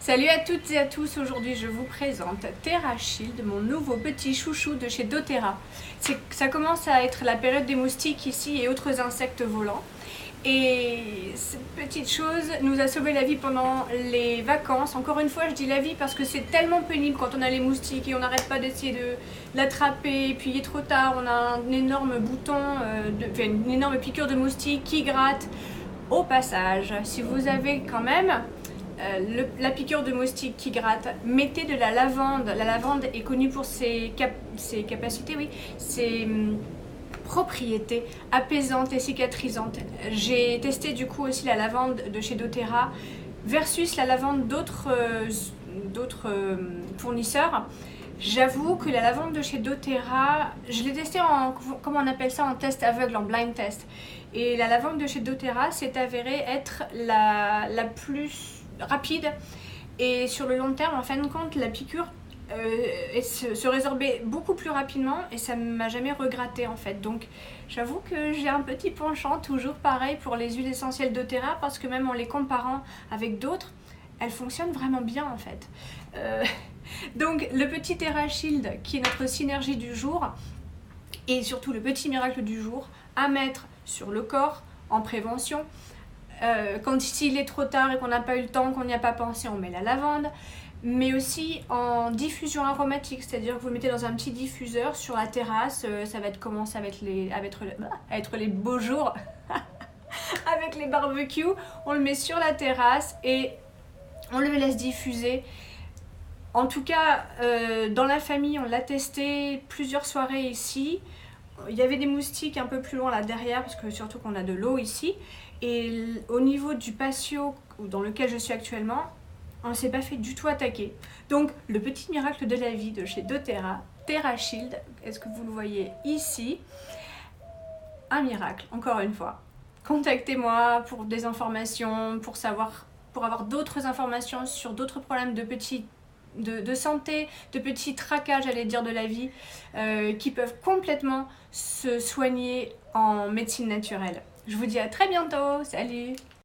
Salut à toutes et à tous, aujourd'hui je vous présente TerraShield, mon nouveau petit chouchou de chez doTERRA. Ça commence à être la période des moustiques ici et autres insectes volants. Et cette petite chose nous a sauvé la vie pendant les vacances. Encore une fois, je dis la vie parce que c'est tellement pénible quand on a les moustiques et on n'arrête pas d'essayer de l'attraper. Et puis il est trop tard, on a un énorme bouton, une énorme piqûre de moustique qui gratte. Au passage, si vous avez quand même la piqûre de moustique qui gratte, mettez de la lavande. La lavande est connue pour ses capacités, oui, ses propriétés apaisantes et cicatrisantes. J'ai testé du coup aussi la lavande de chez doTERRA versus la lavande d'autres fournisseurs. J'avoue que la lavande de chez doTERRA, je l'ai testée en, comment on appelle ça, en test aveugle, en blind test. Et la lavande de chez doTERRA s'est avérée être la plus rapide. Et sur le long terme, en fin de compte, la piqûre se résorbait beaucoup plus rapidement et ça ne m'a jamais regratté en fait. Donc j'avoue que j'ai un petit penchant, toujours pareil pour les huiles essentielles doTERRA, parce que même en les comparant avec d'autres, elles fonctionnent vraiment bien en fait. Donc le petit TerraShield qui est notre synergie du jour et surtout le petit miracle du jour à mettre sur le corps en prévention. Quand s'il est trop tard et qu'on n'a pas eu le temps, qu'on n'y a pas pensé, on met la lavande. Mais aussi en diffusion aromatique, c'est-à-dire que vous le mettez dans un petit diffuseur sur la terrasse. Ça va commencer à être les beaux jours avec les barbecues. On le met sur la terrasse et on le laisse diffuser. En tout cas, dans la famille, on l'a testé plusieurs soirées ici. Il y avait des moustiques un peu plus loin là derrière, parce que surtout qu'on a de l'eau ici. Et au niveau du patio dans lequel je suis actuellement, on ne s'est pas fait du tout attaquer. Donc le petit miracle de la vie de chez doTERRA, TerraShield, est-ce que vous le voyez ici? Un miracle, encore une fois. Contactez-moi pour des informations, pour avoir d'autres informations sur d'autres problèmes de santé, de petits tracas, j'allais dire, de la vie, qui peuvent complètement se soigner en médecine naturelle. Je vous dis à très bientôt, salut!